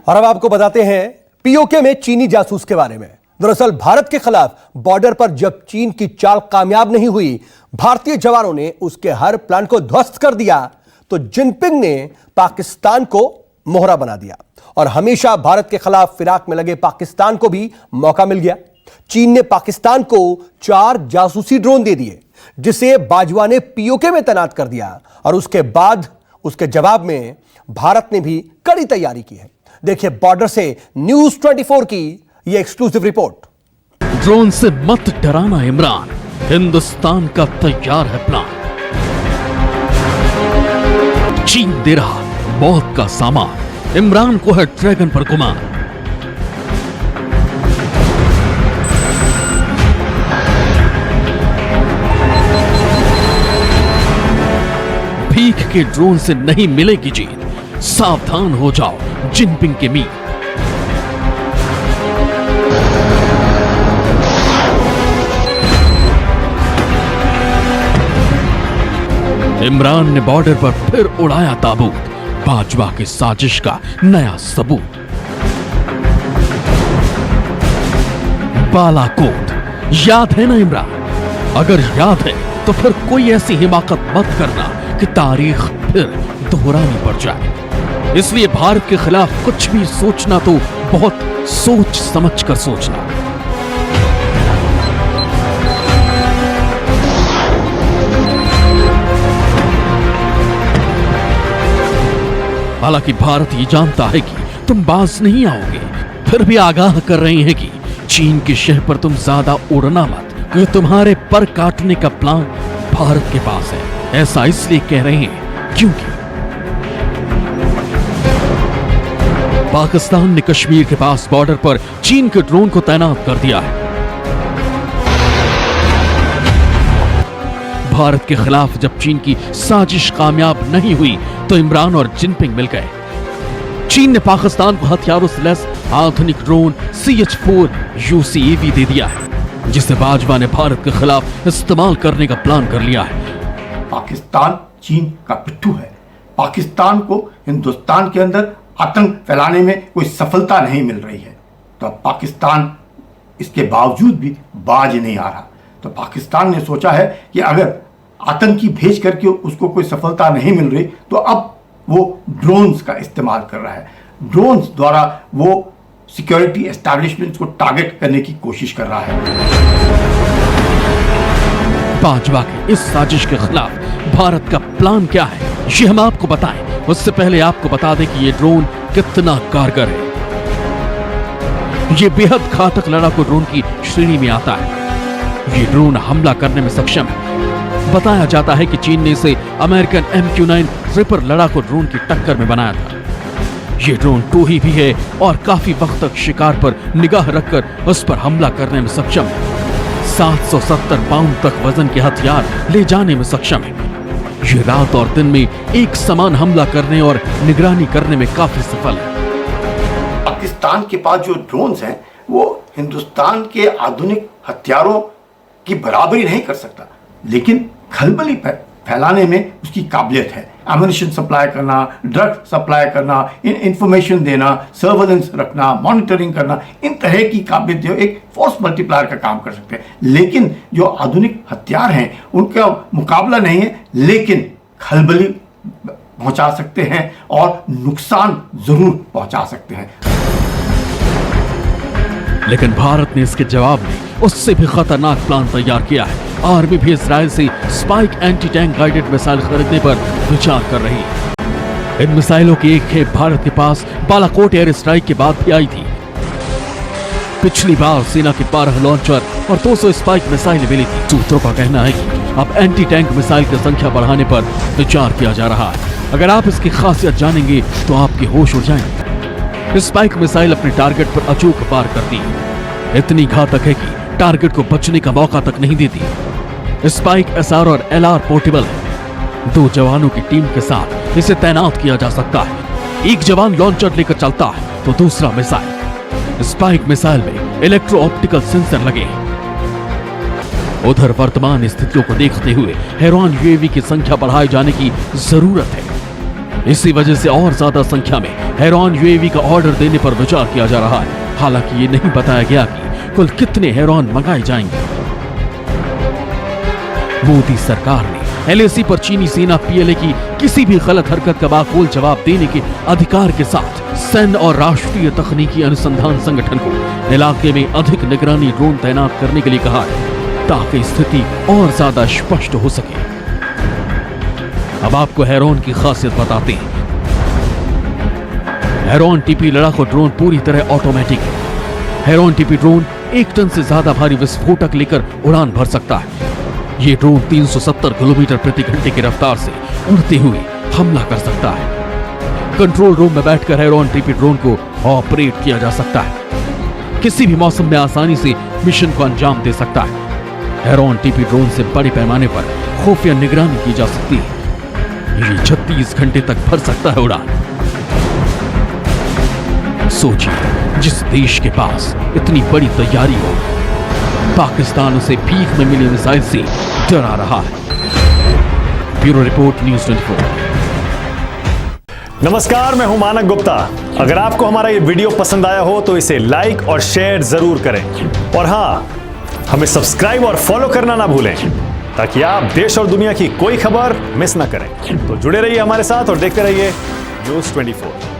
और अब आपको बताते हैं पीओके में चीनी जासूस के बारे में। दरअसल भारत के खिलाफ बॉर्डर पर जब चीन की चाल कामयाब नहीं हुई, भारतीय जवानों ने उसके हर प्लान को ध्वस्त कर दिया, तो जिनपिंग ने पाकिस्तान को मोहरा बना दिया और हमेशा भारत के खिलाफ फिराक में लगे पाकिस्तान को भी मौका मिल गया। चीन ने पाकिस्तान को 4 जासूसी ड्रोन दे दिए, जिसे बाजवा ने पीओके में तैनात कर दिया और उसके बाद उसके जवाब में भारत ने भी कड़ी तैयारी की है। देखिए बॉर्डर से न्यूज 24 की यह एक्सक्लूसिव रिपोर्ट। ड्रोन से मत डराना इमरान, हिंदुस्तान का तैयार है प्लान। चीन दे रहा मौत का सामान, इमरान को है ड्रैगन पर गुमान। भीख के ड्रोन से नहीं मिलेगी जीत, सावधान हो जाओ जिनपिंग के मीत। इमरान ने बॉर्डर पर फिर उड़ाया ताबूत, बाजवा की साजिश का नया सबूत। बालाकोट याद है ना इमरान? अगर याद है तो फिर कोई ऐसी हिमाकत मत करना कि तारीख फिर दोहरानी पड़ जाए। इसलिए भारत के खिलाफ कुछ भी सोचना तो बहुत सोच समझ कर सोचना। हालांकि भारत ये जानता है कि तुम बाज नहीं आओगे, फिर भी आगाह कर रहे हैं कि चीन की शह पर तुम ज्यादा उड़ना मत, क्योंकि तुम्हारे पर काटने का प्लान भारत के पास है। ऐसा इसलिए कह रहे हैं क्योंकि पाकिस्तान ने कश्मीर के पास बॉर्डर पर चीन के ड्रोन को तैनात कर दिया है। भारत के खिलाफ जब चीन की साजिश कामयाब नहीं हुई तो इमरान और जिनपिंग मिल गए। चीन ने पाकिस्तान को हथियारों से लैस आधुनिक ड्रोन CH-4 UCAV दे दिया है, जिसे बाजवा ने भारत के खिलाफ इस्तेमाल करने का प्लान कर लिया है। पाकिस्तान चीन का पिट्ठू है। पाकिस्तान को हिंदुस्तान के अंदर आतंक फैलाने में कोई सफलता नहीं मिल रही है, तो अब पाकिस्तान इसके बावजूद भी बाज नहीं आ रहा। तो पाकिस्तान ने सोचा है कि अगर आतंकी भेज करके उसको कोई सफलता नहीं मिल रही, तो अब वो ड्रोन्स का इस्तेमाल कर रहा है। ड्रोन्स द्वारा वो सिक्योरिटी एस्टैब्लिशमेंट्स को टारगेट करने की कोशिश कर रहा है। बाजवा की इस साजिश के खिलाफ भारत का प्लान क्या है, ये हम आपको बताएं। उससे पहले आपको बता दें कि ये ड्रोन कितना कारगर है। ये बेहद घातक लड़ाकू ड्रोन की श्रेणी में आता है। ये ड्रोन हमला करने में सक्षम है। बताया जाता है कि चीन ने इसे अमेरिकन MQ-9 रिपर लड़ाकू ड्रोन की टक्कर में बनाया था। ये ड्रोन टोही भी है और काफी वक्त तक शिकार पर निगाह रखकर उस पर हमला करने में सक्षम है। 770 पाउंड तक वजन के हथियार ले जाने में सक्षम है। ये रात और दिन में एक समान हमला करने और निगरानी करने में काफी सफल है। पाकिस्तान के पास जो ड्रोन्स हैं वो हिंदुस्तान के आधुनिक हथियारों की बराबरी नहीं कर सकता, लेकिन खलबली फैलाने में उसकी काबिलियत है। एम्युनिशन सप्लाई करना, ड्रग सप्लाई करना, इंफॉर्मेशन देना, सर्वेलेंस रखना, मॉनिटरिंग करना, इन तरह की काबिलियत जो एक फोर्स मल्टीप्लायर का काम कर सकते हैं। लेकिन जो आधुनिक हथियार हैं उनका मुकाबला नहीं है, लेकिन खलबली पहुंचा सकते हैं और नुकसान जरूर पहुंचा सकते हैं। लेकिन भारत ने इसके जवाब में उससे भी खतरनाक प्लान तैयार किया है। आर्मी भी इजराइल से spike anti tank guided missile खरीदने पर विचार कर रही है। इन मिसाइलों की एक खेप भारत के पास बालाकोट एयर स्ट्राइक के बाद भी आई थी। पिछली बार सेना के 12 लॉन्चर और 200 स्पाइक मिसाइल मिली थी। सूत्रों का कहना है कि अब एंटी टैंक मिसाइल की संख्या बढ़ाने पर विचार किया जा रहा है। अगर आप इसकी खासियत जानेंगे तो आपके होश उड़ जाएंगे। स्पाइक मिसाइल अपने टारगेट पर अचूक पार करती है। इतनी घातक है कि टारगेट को बचने का मौका तक नहीं देती। स्पाइक SR और LR पोर्टेबल है। 2 जवानों की टीम के साथ इसे तैनात किया जा सकता है। एक जवान लॉन्चर लेकर चलता है तो दूसरा मिसाइल। स्पाइक मिसाइल में इलेक्ट्रो ऑप्टिकल सेंसर लगे हैं। उधर वर्तमान स्थितियों को देखते हुए हैरान UAV की संख्या बढ़ाए जाने की जरूरत है। इसी वजह से और ज्यादा संख्या में हेरोन यूएवी का ऑर्डर देने पर विचार किया जा रहा है। हालांकि ये नहीं बताया गया कि कुल कितने हेरोन मंगाए जाएंगे। मोदी सरकार ने एलएसी पर चीनी सेना पीएलए की किसी भी गलत हरकत का बाकूल जवाब देने के अधिकार के साथ सैन्य और राष्ट्रीय तकनीकी अनुसंधान संगठन को इलाके में अधिक निगरानी ड्रोन तैनात करने के लिए कहा है, ताकि स्थिति और ज्यादा स्पष्ट हो सके। अब आपको हेरोन की खासियत बताते हैं। हेरोन टीपी लड़ाकू ड्रोन पूरी तरह ऑटोमेटिक है। हेरोन टीपी ड्रोन 1 टन से ज्यादा भारी विस्फोटक लेकर उड़ान भर सकता है। ये ड्रोन 370 किलोमीटर प्रति घंटे की रफ्तार से उड़ते हुए हमला कर सकता है। कंट्रोल रूम में बैठकर हेरोन टीपी ड्रोन को ऑपरेट किया जा सकता है। किसी भी मौसम में आसानी से मिशन को अंजाम दे सकता है। हेरोन टीपी ड्रोन से बड़े पैमाने पर खुफिया निगरानी की जा सकती है। ये 36 घंटे तक भर सकता है उड़ान। सोचिए, जिस देश के पास इतनी बड़ी तैयारी हो, पाकिस्तान उसे भीख में मिली मिसाइल से डरा रहा है। Bureau report, news 24। नमस्कार, मैं हूं मानक गुप्ता। अगर आपको हमारा ये वीडियो पसंद आया हो तो इसे लाइक और शेयर जरूर करें, और हां, हमें सब्सक्राइब और फॉलो करना ना भूलें, ताकि आप देश और दुनिया की कोई खबर मिस ना करें। तो जुड़े रहिए हमारे साथ और देखते रहिए न्यूज़ 24।